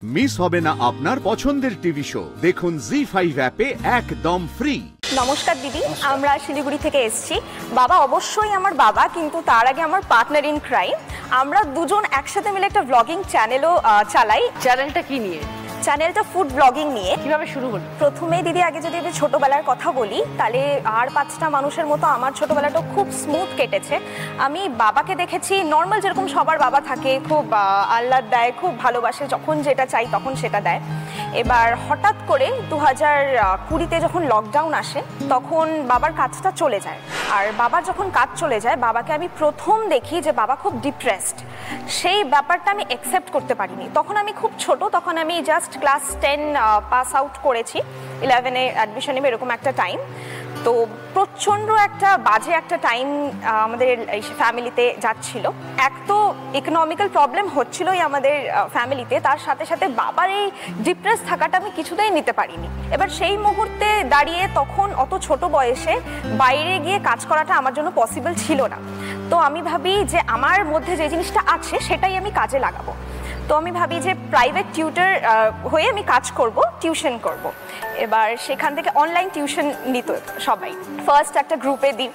Miss হবে না আপনার পছন্দের টিভি শো দেখুন জি5 অ্যাপে একদম ফ্রি। নমস্কার দিদি, আমরা শিলিগুড়ি থেকে এসেছি। বাবা অবশ্যই আমার বাবা, কিন্তু তার আগে আমার পার্টনার ইন ক্রাইম। আমরা দুজন একসাথে মিলে একটা ব্লগিং চ্যানেলও চালাই। চ্যানেলটা কি নিয়ে? চ্যানেলটা ফুড ব্লগিং নিয়ে। কিভাবে শুরু হলো? প্রথমেই দিদি আগে যদি আমি ছোটোবেলার কথা বলি, তাহলে আর 5টা মানুষের মতো আমার ছোটোবেলাটা খুব স্মুথ কেটেছে। আমি বাবাকে দেখেছি নর্মাল, যেরকম সবার বাবা থাকে, খুব আহ্লাদ দেয়, খুব ভালোবাসে, যখন যেটা চাই তখন সেটা দেয়। এবার হঠাৎ করে 2020-তে যখন লকডাউন আসে, তখন বাবার কাজটা চলে যায়। আর বাবার যখন কাজ চলে যায়, বাবাকে আমি প্রথম দেখি যে বাবা খুব ডিপ্রেসড। সেই ব্যাপারটা আমি অ্যাকসেপ্ট করতে পারিনি। তখন আমি খুব ছোট, তখন আমি জাস্ট ক্লাস 10 পাস আউট করেছি, 11-এ অ্যাডমিশন নেবে, এরকম একটা টাইম। তো প্রচণ্ড একটা বাজে একটা টাইম আমাদের এই ফ্যামিলিতে যাচ্ছিল। এক তো ইকোনমিক্যাল প্রবলেম হচ্ছিলোই আমাদের ফ্যামিলিতে, তার সাথে সাথে বাবার এই ডিপ্রেস থাকাটা আমি কিছুতেই নিতে পারিনি। এবার সেই মুহূর্তে দাঁড়িয়ে, তখন অত ছোট বয়সে বাইরে গিয়ে কাজ করাটা আমার জন্য পসিবল ছিল না। তো আমি ভাবি যে আমার মধ্যে যে জিনিসটা আছে সেটাই আমি কাজে লাগাবো। তো আমি ভাবি যে প্রাইভেট টিউটর হয়ে আমি কাজ করব, টিউশন করব। এবার সেখান থেকে অনলাইন টিউশন নিত সবাই। ফার্স্ট একটা গ্রুপে দিই,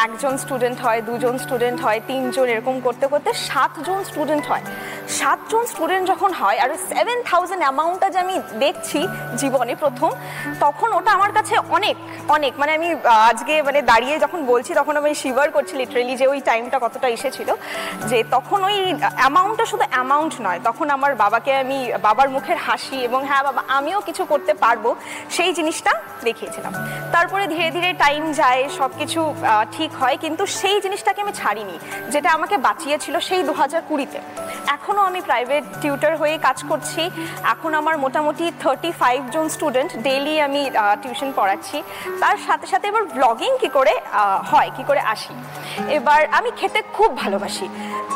1জন স্টুডেন্ট হয়, 2জন স্টুডেন্ট হয়, 3জন, এরকম করতে করতে 7জন স্টুডেন্ট হয়। 7জন স্টুডেন্ট যখন হয়, আর 7,000 অ্যামাউন্টটা যে আমি দেখছি জীবনে প্রথম, তখন ওটা আমার কাছে অনেক অনেক, মানে আমি আজকে মানে দাঁড়িয়ে যখন বলছি, তখন আমি শিভার করছি লিটারেলি, যে ওই টাইমটা কতটা এসেছিল। যে তখন ওই অ্যামাউন্টটা শুধু অ্যামাউন্ট নয়, তখন আমার বাবাকে আমি বাবার মুখের হাসি এবং হ্যাঁ বাবা আমিও কিছু করতে পারবো, সেই জিনিসটা দেখিয়েছিলাম। তারপরে ধীরে ধীরে টাইম যায়, সব কিছু ঠিক হয়, কিন্তু সেই জিনিসটাকে আমি ছাড়িনি, যেটা আমাকে বাঁচিয়েছিল সেই 2020-তে। এখনও আমি প্রাইভেট টিউটর হয়ে কাজ করছি। এখন আমার মোটামুটি 35জন স্টুডেন্ট ডেইলি আমি টিউশন পড়াচ্ছি। তার সাথে সাথে এবার ব্লগিং কী করে হয়, কী করে আসি। এবার আমি খেতে খুব ভালোবাসি,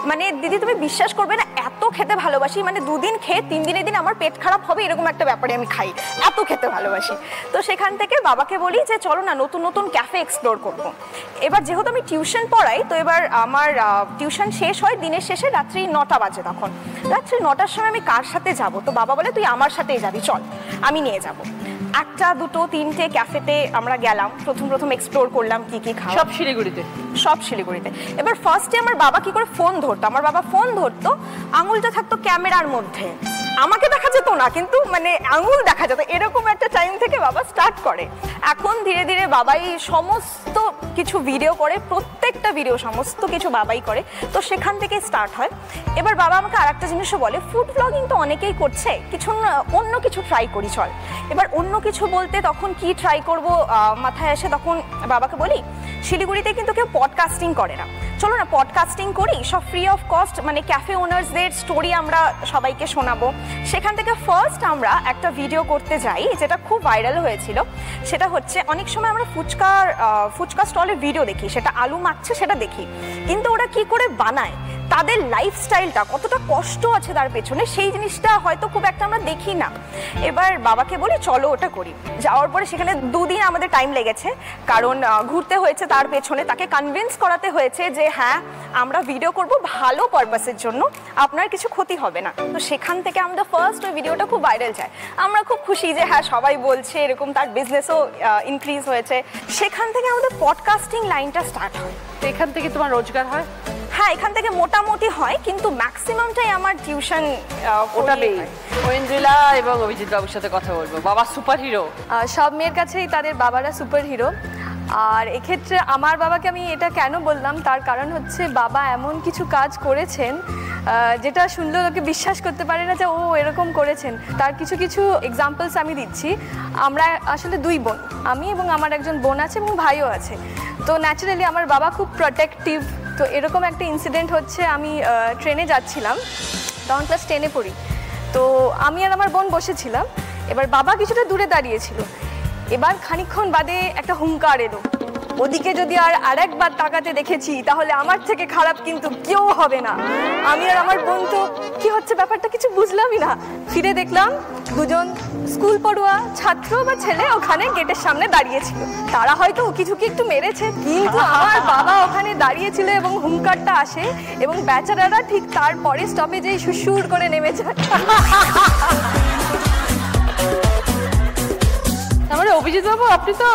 মানে দিদি তুমি বিশ্বাস করবে না, এত খেতে ভালোবাসি, মানে 2 দিন খেয়ে 3 দিনের দিন আমার পেট খারাপ হবে এরকম একটা ব্যাপারে আমি খাই, এত খেতে ভালোবাসি। তো সেখান থেকে বাবাকে বলি যে চলো না নতুন নতুন ক্যাফে এক্সপ্লোর করবো। এবার যেহেতু আমি টিউশন পড়াই, তো এবার আমার টিউশন শেষ হয় দিনের শেষে রাত্রি 9টা বাজে। তখন রাত্রি 9টার সময় আমি কার সাথে যাব? তো বাবা বলে তুই আমার সাথেই যাবি, চল আমি নিয়ে যাব। 1টা 2টো 3টে ক্যাফেতে আমরা গেলাম, প্রথম এক্সপ্লোর করলাম কি কি খাওয়া। সব শিলিগুড়িতে? সব শিলিগুড়িতে। এবার ফার্স্টে আমার বাবা কি করে ফোন ধরতো, আমার বাবা ফোন ধরতো, আঙুলটা থাকতো ক্যামেরার মধ্যে, আমাকে দেখা যেত না, কিন্তু মানে আঙুল দেখা যেত, এরকম একটা টাইম থেকে বাবা স্টার্ট করে। এখন ধীরে ধীরে বাবাই সমস্ত কিছু ভিডিও করে, প্রত্যেকটা ভিডিও সমস্ত কিছু বাবাই করে। তো সেখান থেকে স্টার্ট হয়। এবার বাবা আমাকে আরেকটা জিনিসও বলে, ফুড ব্লগিং তো অনেকেই করছে, কিছু অন্য কিছু ট্রাই করি চল। এবার অন্য কিছু বলতে তখন কি ট্রাই করব মাথায় আসে, তখন বাবাকে বলি শিলিগুড়িতে কিন্তু কেউ পডকাস্টিং করে না, চলো না পডকাস্টিং করি, সব ফ্রি অফ কস্ট, মানে ক্যাফে ওনার্সদের স্টোরি আমরা সবাইকে শোনাবো। সেখান থেকে ফার্স্ট আমরা একটা ভিডিও করতে যাই, যেটা খুব ভাইরাল হয়েছিল। সেটা হচ্ছে অনেক সময় আমরা ফুচকা স্টলের ভিডিও দেখি, সেটা আলু মাখছে সেটা দেখি, কিন্তু ওরা কি করে বানায়, তাদের লাইফস্টাইলটা কতটা কষ্ট আছে তার পেছনে, সেই জিনিসটা হয়তো খুব একটা আমরা দেখি না। এবার বাবাকে বলি চলো ওটা করি। যাওয়ার পরে সেখানে 2 দিন আমাদের টাইম লেগেছে, কারণ ঘুরতে হয়েছে তার পেছনে, তাকে কনভিন্স করাতে হয়েছে যে হ্যাঁ আমরা ভিডিও করব ভালো পারপাসের জন্য, আপনার কিছু ক্ষতি হবে না। তো সেখান থেকে আমাদের ফার্স্ট ওই ভিডিওটা খুব ভাইরাল যায়। আমরা খুব খুশি যে হ্যাঁ সবাই বলছে এরকম, তার বিজনেসও ইনক্রিজ হয়েছে। সেখান থেকে আমাদের পডকাস্টিং লাইনটা স্টার্ট হয়। তো এখান থেকে তোমার রোজগার হয়? হ্যাঁ, এখান থেকে মোটামুটি হয়, কিন্তু ম্যাক্সিমামটাই আমার টিউশন ওটাবেই। ঐন্দ্রিলা এবং অভিজিৎ বাবুর সাথে কথা বলবো। বাবা সুপার হিরো? সব মেয়ের কাছেই তাদের বাবারা সুপার হিরো। আর এক্ষেত্রে আমার বাবাকে আমি এটা কেন বললাম, তার কারণ হচ্ছে বাবা এমন কিছু কাজ করেছেন যেটা শুনলে লোকে বিশ্বাস করতে পারে না যে ও এরকম করেছেন। তার কিছু কিছু এক্সাম্পলস আমি দিচ্ছি। আমরা আসলে 2 বোন, আমি এবং আমার একজন বোন আছে এবং ভাইও আছে। তো ন্যাচারালি আমার বাবা খুব প্রোটেক্টিভ। তো এরকম একটা ইনসিডেন্ট হচ্ছে, আমি ট্রেনে যাচ্ছিলাম, তখন ক্লাস 10-এ পড়ি। তো আমি আর আমার বোন বসেছিলাম, এবার বাবা কিছুটা দূরে দাঁড়িয়েছিল। এবার খানিকক্ষণ বাদে একটা হুঙ্কার এলো, ওদিকে যদি আরেকবার তাকাতে দেখেছি তাহলে আমার থেকে খারাপ কিন্তু কেউ হবে না। আমি আর আমার বন্ধু কি হচ্ছে ব্যাপারটা কিছু বুঝলামই না। ফিরে দেখলাম দুজন স্কুল পড়ুয়া ছাত্র বা ছেলে ওখানে গেটের সামনে দাঁড়িয়েছিল। তারা হয়তো উকিঝুঁকি একটু মেরেছে, কিন্তু আমার বাবা ওখানে দাঁড়িয়েছিল এবং হুঙ্কারটা আসে এবং বেচারারা ঠিক তারপরে স্টপেজেই সুর করে নেমে যায়। তারপরে অভিজিৎ বাবু আপনি তো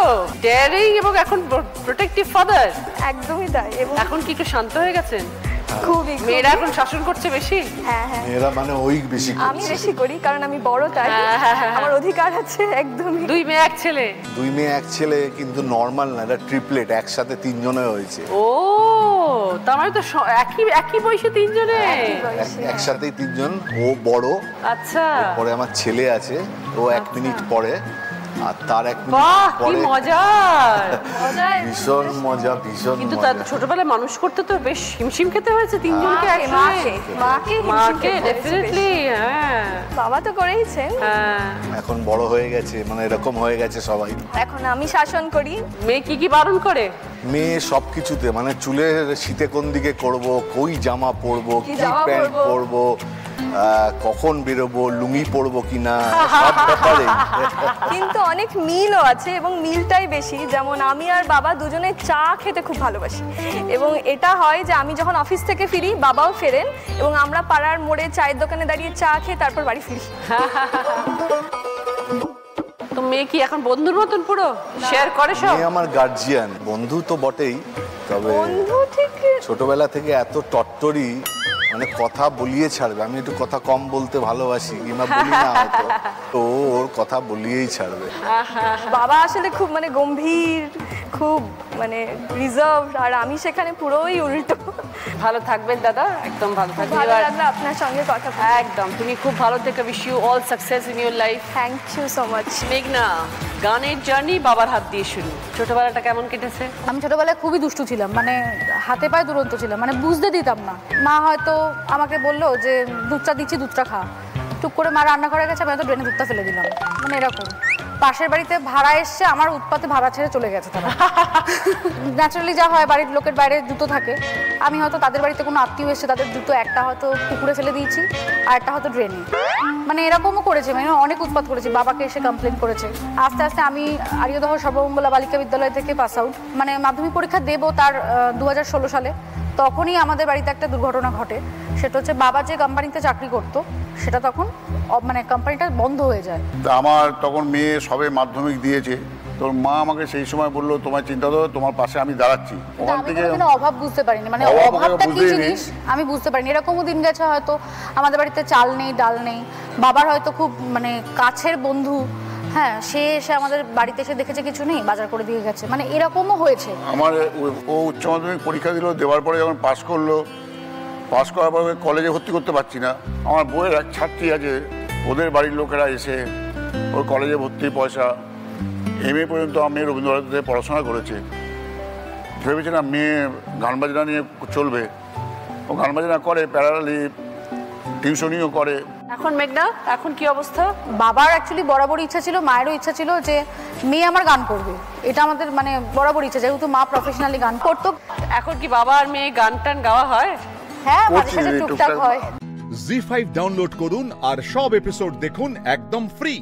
ডেয়ারিং এবং এখন প্রোটেক্টিভ ফাদার। একদমই তাই। এবং এখন কি একটু শান্ত হয়ে গেছেন? খুবই। মেয়েরা এখন শাসন করছে বেশি? হ্যাঁ হ্যাঁ, মেয়েরা মানে ওই বেশি আমি বেশি করি কারণ আমি বড়, তাই আমার অধিকার আছে। একদমই। 2 মেয়ে 1 ছেলে? 2 মেয়ে 1 ছেলে, কিন্তু নর্মাল না, এটা ট্রিপলেট, একসাথে 3 জনে হয়েছে। ও তার মানে তো একই বয়সে 3 জনে? একসাথেই 3 জন। ও বড়। আচ্ছা। পরে আমার ছেলে আছে, ও 1 মিনিট পরে, আর তার 1 মিনিট বাহ কি পরে। মজা! ভীষণ মজা, ভীষণ কিন্তু মজা। তার ছোটবেলায় মানুষ করতে তো বেশ হিমশিম খেতে হয়েছে 3 জনকে একসাথে। মাকে ডেফিনেটলি। হ্যাঁ, বাবা তো করেইছেন। হ্যাঁ। এখন বড় হয়ে গেছে, মানে এরকম হয়ে গেছে সবাই। এখন আমি শাসন করি। মেয়ে কি বারণ করে? মেয়ে সবকিছুতে, মানে চুলের শীতে কোন দিকে করব, কই জামা পরবো, কি জামা প্যান্ট পরবো, কখন বেরোবো, লুঙ্গি পরবো কিনা, সব ব্যাপারে। কিন্তু অনেক মিলও আছে এবং মিলটাই বেশি। যেমন আমি আর বাবা দুজনে চা খেতে খুব ভালোবাসি এবং এটা হয় যে আমি যখন অফিস থেকে ফিরি বাবাও ফেরেন এবং আমরা পাড়ার মোড়ে চায়ের দোকানে দাঁড়িয়ে চা খেয়ে তারপর বাড়ি ফিরি। তো মেয়ে কি এখন বন্ধুর মতন পুরো শেয়ার করে সব? মেয়ে আমার গার্জিয়ান, বন্ধু তো বটেই, তবে বন্ধু ঠিক ছোটবেলা থেকে এত টট্টরি, মানে কথা বলিয়ে ছাড়বে। আমি একটু কথা কম বলতে ভালোবাসি, কিংবা বলি না হয়তো, তো ওর কথা বলিয়েই ছাড়বে। বাবা আসলে খুব মানে গম্ভীর, খুব মানে রিজার্ভ, আর আমি সেখানে পুরোই উল্টো। ভালো থাকবেন দাদা, একদম ভালো থাকবেন। ভালো লাগলো আপনার সঙ্গে কথা বলে। একদম, তুমি খুব ভালো থেকে। Wish you all success in your life. Thank you so much. মেঘনা, গানের জার্নি বাবার হাত দিয়ে শুরু। ছোটবেলাটা কেমন কেটেছে? আমি ছোটবেলায় খুবই দুষ্টু ছিলাম, মানে হাতে পায়ে দুরন্ত ছিলাম, মানে বুঝতে দিতাম না। মা হয়তো আমাকে বললো যে দুধটা দিচ্ছি, দুধটা খা। টুক করে মা রান্না করে গেছে, আমি হয়তো ড্রেনে দুধটা ফেলে দিলাম, মানে এরকম। পাশের বাড়িতে ভাড়া এসছে, আমার উৎপাতে ভাড়া ছেড়ে চলে গেছে তারা। ন্যাচারালি যা হয়, বাড়ির লোকের বাইরে জুতো থাকে, আমি হয়তো তাদের বাড়িতে কোনো আত্মীয় এসছে, তাদের জুতো একটা হয়তো পুকুরে ফেলে দিয়েছি আর একটা হয়তো ড্রেনে, মানে এরকমও করেছে। মানে অনেক উৎপাত করেছি, বাবাকে এসে কমপ্লেন করেছে। আস্তে আস্তে আমি আরিয়দহ সর্বমঙ্গলা বালিকা বিদ্যালয় থেকে পাস আউট, মানে মাধ্যমিক পরীক্ষা দেবো তার 2016 সালে। তখনই আমাদের বাড়িতে একটা দুর্ঘটনা ঘটে। সেটা হচ্ছে বাবা যে কোম্পানিতে চাকরি করতো সেটা তখন মানে কোম্পানিটা বন্ধ হয়ে যায়। আমার তখন মেয়ে সবে মাধ্যমিক দিয়েছে, তোর মা আমাকে সেই সময় বললো তোমার চিন্তা করো, তোমার পাশে আমি দাঁড়াচ্ছি। ওখান থেকে অভাব বুঝতে পারিনি, মানে অভাবটা কি জিনিস আমি বুঝতে পারিনি। এরকমও দিন গেছে হয়তো আমাদের বাড়িতে চাল নেই, ডাল নেই, বাবার হয়তো খুব মানে কাছের বন্ধু, হ্যাঁ, সে এসে আমাদের বাড়িতে এসে দেখেছে কিছু নেই, বাজার করে দিয়ে গেছে, মানে এরকমও হয়েছে। আমার ও উচ্চ মাধ্যমিক পরীক্ষা দিল, দেওয়ার পরে যখন পাস করলো, পাস করার পরে কলেজে ভর্তি করতে পারছি না। আমার বইয়ের এক ছাত্রী আছে, ওদের বাড়ির লোকেরা এসে ওর কলেজে ভর্তির পয়সা, MA পর্যন্ত মেয়ে রবীন্দ্রনাথে পড়াশোনা করেছে। ভেবেছিলাম মেয়ে গান বাজনা নিয়ে চলবে, ও গান বাজনা করে, প্যারালি টিউশনিও করে। এখন মেঘনা, এখন কি অবস্থা? বাবার অ্যাকচুয়ালি বরাবর ইচ্ছা ছিল, মায়েরও ইচ্ছা ছিল যে মেয়ে আমার গান করবে, এটা আমাদের মানে বরাবর ইচ্ছা, যেহেতু মা প্রফেশনালি গান করতো। এখন কি বাবা আর মেয়ে গান টান গাওয়া হয়? হ্যাঁ, মাঝে সাঝে টুকটাক হয়। জি5 ডাউনলোড করুন আর সব এপিসোড দেখুন একদম ফ্রি।